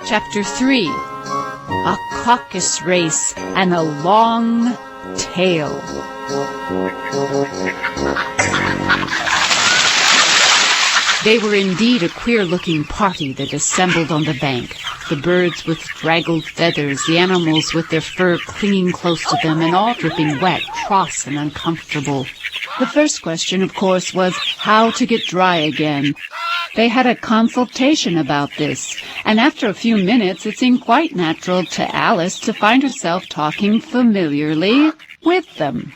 Chapter 3. A Caucus Race and a Long Tail. They were indeed a queer-looking party that assembled on the bank. The birds with draggled feathers, the animals with their fur clinging close to them, and all dripping wet, cross, and uncomfortable. The first question, of course, was how to get dry again. They had a consultation about this, and after a few minutes it seemed quite natural to Alice to find herself talking familiarly with them,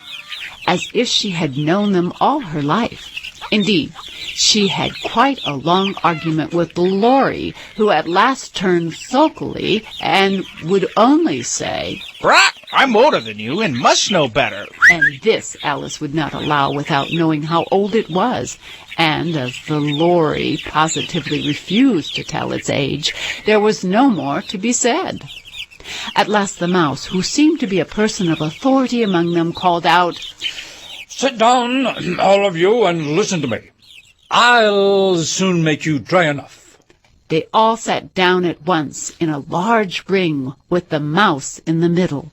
as if she had known them all her life. Indeed, she had quite a long argument with Laurie, who at last turned sulkily and would only say, "Brock, I'm older than you and must know better." And this Alice would not allow without knowing how old it was. And as the Laurie positively refused to tell its age, there was no more to be said. At last the mouse, who seemed to be a person of authority among them, called out, "Sit down, all of you, and listen to me. I'll soon make you dry enough." They all sat down at once in a large ring with the mouse in the middle.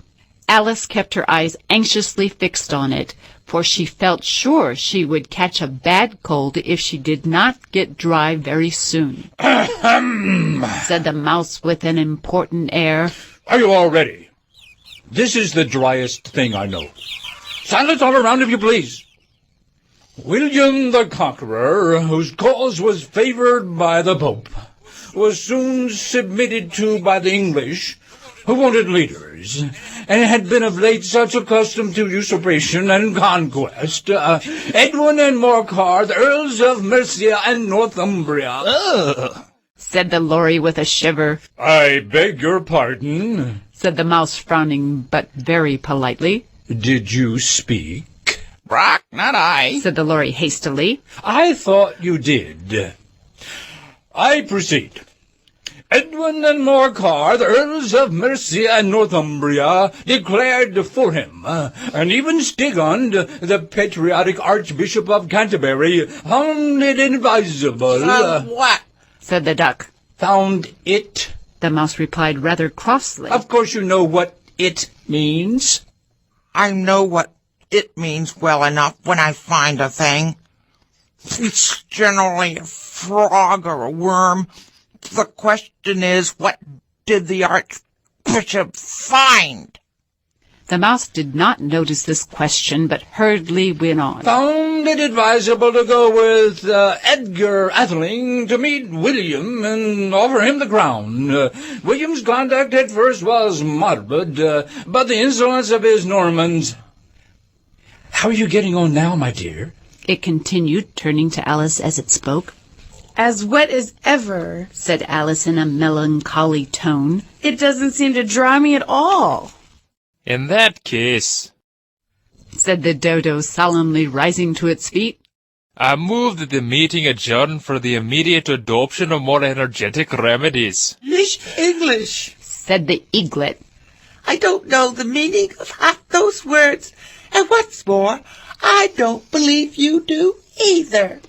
Alice kept her eyes anxiously fixed on it, for she felt sure she would catch a bad cold if she did not get dry very soon. Said the mouse with an important air. "Are you all ready? This is the driest thing I know. Silence all around, if you please. William the Conqueror, whose cause was favored by the Pope, was soon submitted to by the English, who wanted leaders, and had been of late such accustomed to usurpation and conquest. Edwin and Morcar, the Earls of Mercia and Northumbria." Said the Laurie with a shiver. "I beg your pardon," said the mouse, frowning but very politely. "Did you speak?" "Brock, not I," said the Laurie hastily. "I thought you did. I proceed. Edwin and Morcar, the Earls of Mercia and Northumbria, declared for him, and even Stigund, the patriotic Archbishop of Canterbury, found it advisable." What?" said the duck. "Found it?" the mouse replied rather crossly. "Of course you know what it means." "I know what it means well enough when I find a thing. It's generally a frog or a worm. The question is, what did the Archbishop find?" The mouse did not notice this question, but hurriedly went on. "Found it advisable to go with Edgar Atheling to meet William and offer him the crown. William's conduct at first was moderate, but the insolence of his Normans—" "How are you getting on now, my dear?" it continued, turning to Alice as it spoke. "As wet as ever," said Alice in a melancholy tone. "It doesn't seem to dry me at all." "In that case," said the dodo, solemnly rising to its feet, "I move that the meeting adjourn for the immediate adoption of more energetic remedies." English, said the eaglet. "I don't know the meaning of half those words, and what's more, I don't believe you do either."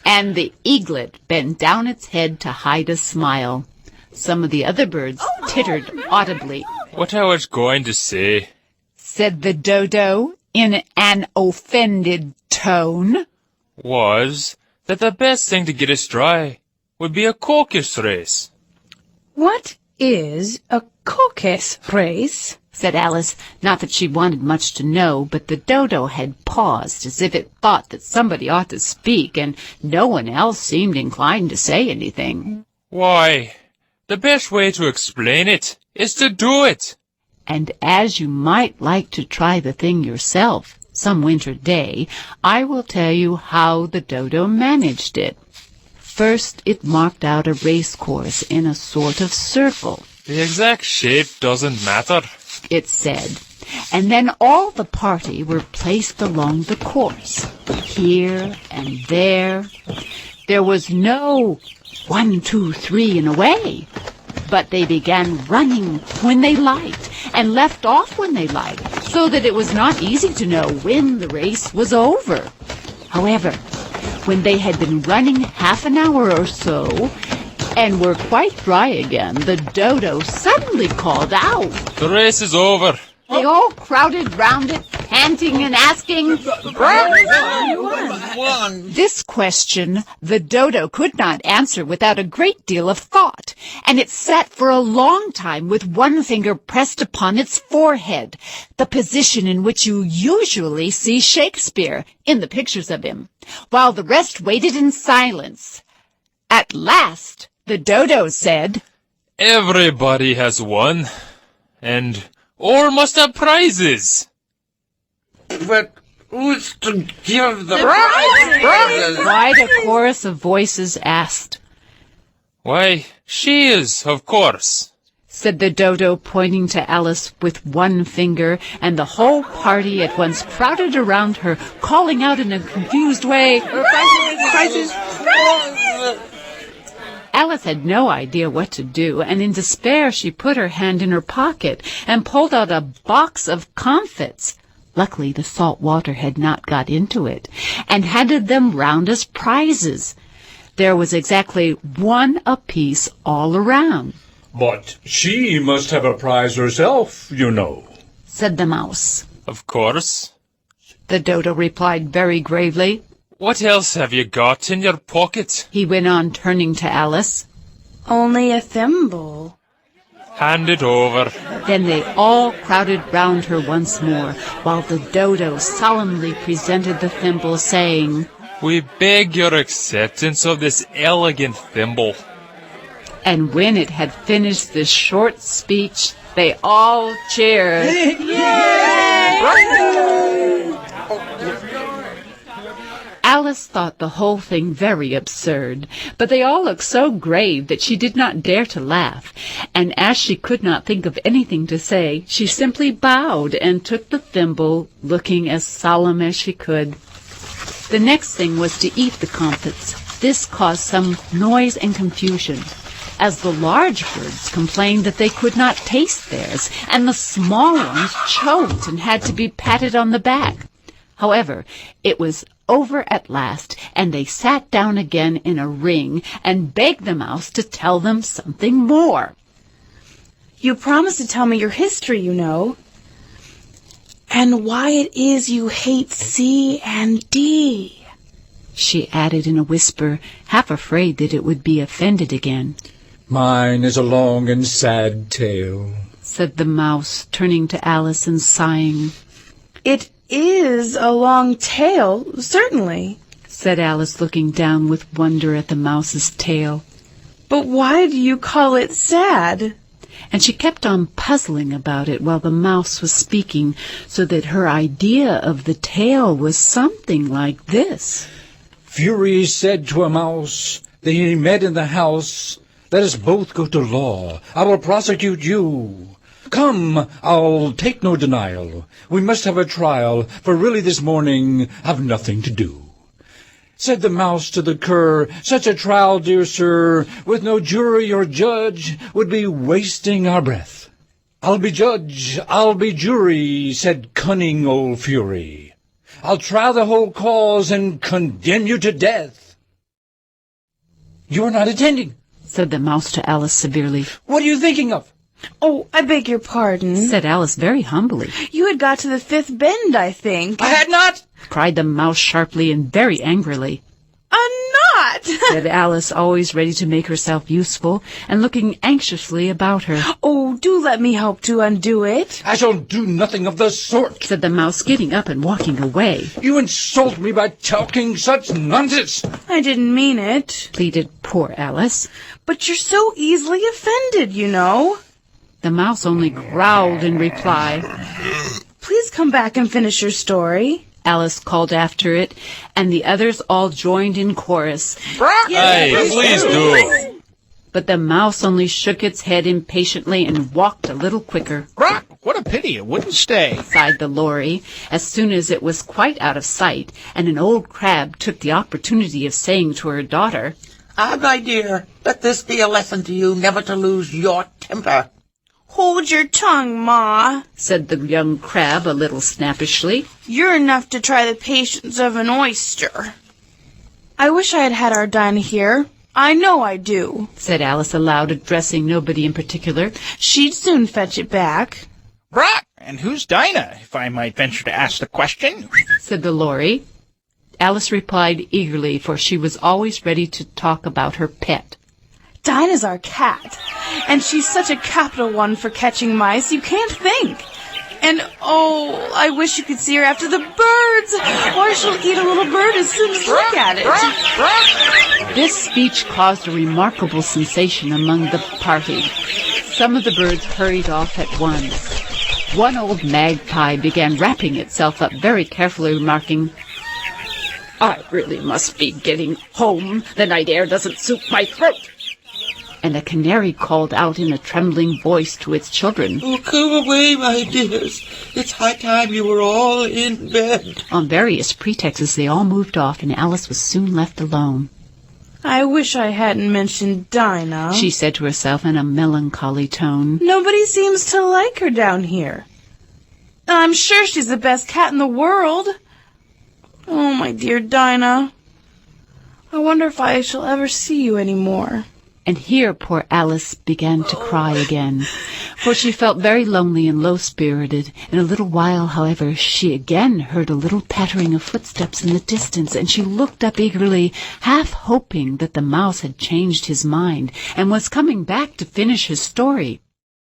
And the eaglet bent down its head to hide a smile. Some of the other birds tittered audibly. "What I was going to say," said the dodo in an offended tone, "was that the best thing to get us dry would be a caucus race." "What is a caucus race?" said Alice, not that she wanted much to know, but the dodo had paused as if it thought that somebody ought to speak, and no one else seemed inclined to say anything. "Why, the best way to explain it is to do it." And as you might like to try the thing yourself some winter day, I will tell you how the dodo managed it. First, it marked out a race course in a sort of circle. "The exact shape doesn't matter," it said, and then all the party were placed along the course, here and there. There was no 1, 2, 3 and away, but they began running when they liked and left off when they liked, so that it was not easy to know when the race was over. However, when they had been running half an hour or so, and were quite dry again, the dodo suddenly called out. The race is over. They all crowded round it, panting and asking, This question the dodo could not answer without a great deal of thought, and it sat for a long time with one finger pressed upon its forehead, the position in which you usually see Shakespeare in the pictures of him, while the rest waited in silence. At last, the dodo said, Everybody has won, and all must have prizes. But who's to give the prizes? Quite a chorus of voices asked. Why, she is, of course, said the dodo, pointing to Alice with one finger, and the whole party at once crowded around her, calling out in a confused way, Prizes! Alice had no idea what to do, and in despair she put her hand in her pocket and pulled out a box of comfits. Luckily the salt water had not got into it, and handed them round as prizes. There was exactly one apiece all around. But she must have a prize herself, you know, said the mouse. of course. The dodo replied very gravely. What else have you got in your pocket? He went on, turning to Alice. Only a thimble. Hand it over. Then they all crowded round her once more, while the dodo solemnly presented the thimble, saying, We beg your acceptance of this elegant thimble. And when it had finished this short speech, they all cheered. Alice thought the whole thing very absurd, but they all looked so grave that she did not dare to laugh, and as she could not think of anything to say, she simply bowed and took the thimble, looking as solemn as she could. The next thing was to eat the comfits. This caused some noise and confusion, as the large birds complained that they could not taste theirs, and the small ones choked and had to be patted on the back. However, it was over at last, and they sat down again in a ring and begged the mouse to tell them something more. You promised to tell me your history, you know, and why it is you hate C and D, she added in a whisper, half afraid that it would be offended again. Mine is a long and sad tale, said the mouse, turning to Alice and sighing. It is a long tail, certainly, said Alice, looking down with wonder at the mouse's tail. But why do you call it sad? And she kept on puzzling about it while the mouse was speaking, so that her idea of the tale was something like this. Fury said to a mouse, they met in the house, let us both go to law. I will prosecute you. Come, I'll take no denial. We must have a trial, for really this morning I've nothing to do. Said the mouse to the cur, such a trial, dear sir, with no jury or judge, would be wasting our breath. I'll be judge, I'll be jury, said cunning old Fury. I'll try the whole cause and condemn you to death. You are not attending, said the mouse to Alice severely. What are you thinking of? Oh, I beg your pardon, said Alice very humbly. You had got to the fifth bend, I think. I had not, cried the mouse sharply and very angrily. Not, said Alice, always ready to make herself useful, and looking anxiously about her. Oh, do let me help to undo it. I shall do nothing of the sort, said the mouse, getting up and walking away. You insult me by talking such nonsense. I didn't mean it, pleaded poor Alice. But you're so easily offended, you know. The mouse only growled in reply. Please come back and finish your story, Alice called after it, and the others all joined in chorus. Hey, please do. But the mouse only shook its head impatiently and walked a little quicker. Brock, what a pity it wouldn't stay, sighed the lory, as soon as it was quite out of sight, and an old crab took the opportunity of saying to her daughter, My dear, let this be a lesson to you never to lose your temper. Hold your tongue, Ma, said the young crab a little snappishly. You're enough to try the patience of an oyster. I wish I had had our dine here. I know I do, said Alice aloud, addressing nobody in particular. She'd soon fetch it back. Right. And who's Dinah, if I might venture to ask the question? Said the Lory. Alice replied eagerly, for she was always ready to talk about her pet. Dinah's our cat, and she's such a capital one for catching mice you can't think. And, oh, I wish you could see her after the birds. Why, she'll eat a little bird as soon as look at it. This speech caused a remarkable sensation among the party. Some of the birds hurried off at once. One old magpie began wrapping itself up very carefully, remarking, "I really must be getting home. The night air doesn't suit my throat." And a canary called out in a trembling voice to its children, "Oh, come away, my dears. It's high time you were all in bed." On various pretexts, they all moved off, and Alice was soon left alone. I wish I hadn't mentioned Dinah, she said to herself in a melancholy tone. Nobody seems to like her down here. I'm sure she's the best cat in the world. Oh, my dear Dinah. I wonder if I shall ever see you any more. And here poor Alice began to cry again, for she felt very lonely and low-spirited. In a little while, however, she again heard a little pattering of footsteps in the distance, and she looked up eagerly, half hoping that the mouse had changed his mind and was coming back to finish his story.